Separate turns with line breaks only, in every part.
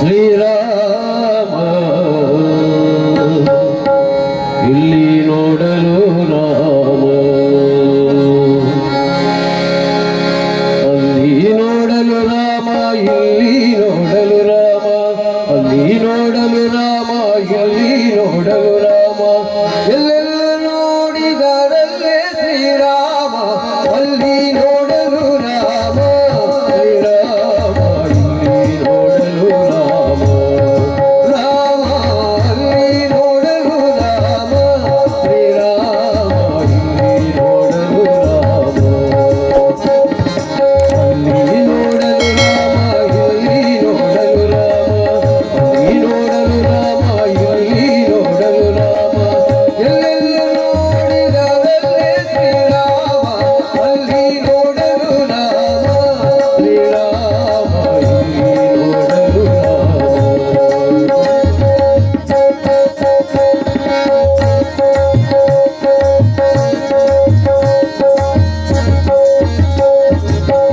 ಶ್ರೀರಾಮ ಇಲ್ಲಿ ನೋಡಲು ರಾಮ ಅಲ್ಲಿ ನೋಡಲು ರಾಮ ಇಲ್ಲಿ ನೋಡಲು ರಾಮ ಅಲ್ಲಿ ನೋಡಲು ರಾಮ ಇಲ್ಲಿ ನೋಡಲು ರಾಮ ಎಲ್ಲೆಲ್ಲ ನೋಡಿದರಲ್ಲೇ ಶ್ರೀರಾಮ ಅಲ್ಲಿ ನೋಡಲು ರಾಮ ಶ್ರೀರಾಮ ಇಲ್ಲಿ ನೋಡಲು ರಾಮ ರಾಮ ಅಲ್ಲಿ ನೋಡಲು ರಾಮ ಶ್ರೀರಾಮ ಇಲ್ಲಿ ನೋಡಲು ರಾಮ ಅಲ್ಲಿ ನೋಡಲು ರಾಮ ಇಲ್ಲಿ ನೋಡಲು ರಾಮ ಅಲ್ಲಿ ನೋಡಲು ರಾಮ ಇಲ್ಲಿ ನೋಡಲು ರಾಮ ಎಲ್ಲೆಲ್ಲ ನೋಡಿದರಲ್ಲೇ ಶ್ರೀರಾಮ ಅಲ್ಲಿ ನೋಡಲು ರಾಮ ಶ್ರೀರಾಮ ಇಲ್ಲಿ ನೋಡಲು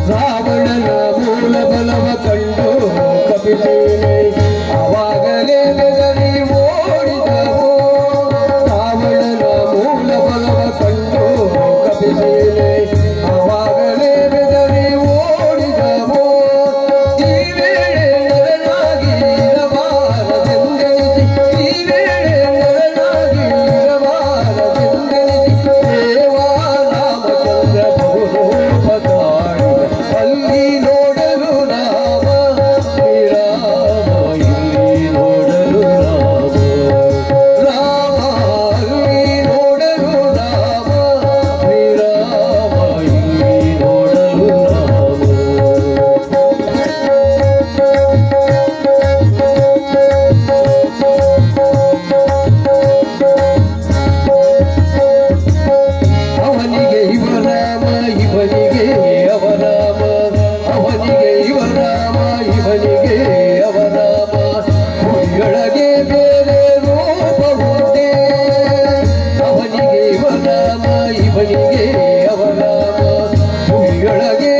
ರಾವಣನ ಮೂಲ ಬಲವ ಕಂಡು ಕಪಿಸೇನೆ ಆವಾಗಲೇ ಬೆದರಿ ಓಡಿದವು ರಾವಣನ ಮೂಲ ಬಲವ ಕಂಡು ಕಪಿಸೇನೆ ಆವಾಗಲೇ ಬೆದರಿ ಓಡಿದವು ಈ ವೇಳೆ ನರನಾಗಿ ಇರಬಾರದೆಂದೆನಿಸಿ ಈ ವೇಳೆ ನರನಾಗಿ ಇರಬಾರದೆಂದೆನಿಸಿ ದೇವಾ ರಾಮಚಂದ್ರ ಬಹುರೂಪ ತಾಳಿದ ಅಲ್ಲಿ ನೋಡಲು ರಾಮ ಶ್ರೀರಾಮ ಇಲ್ಲಿ ನೋಡಲು ರಾಮ ರಾಮ ಅಲ್ಲಿ ನೋಡಲು ರಾಮ ಶ್ರೀರಾಮ ಇಲ್ಲಿ ನೋಡಲು ರಾಮ ಅವನಿಗೆ ಇವರಾಮ ಇವನಿಗೆ ಅವರಾಮ ಅವನಿಗೆ ಇವರಾಮ ಇವನಿಗೆ ಅವರಾಮ ಹುಲಿಯೊಳಗೆ ಬೇರೆ ರೂಪವುಂಟೆ ಅವನಿಗೆ ಇವರಾಮ ಇವನಿಗೆ ಅವರಾಮ ಹುಲಿಯೊಳಗೆ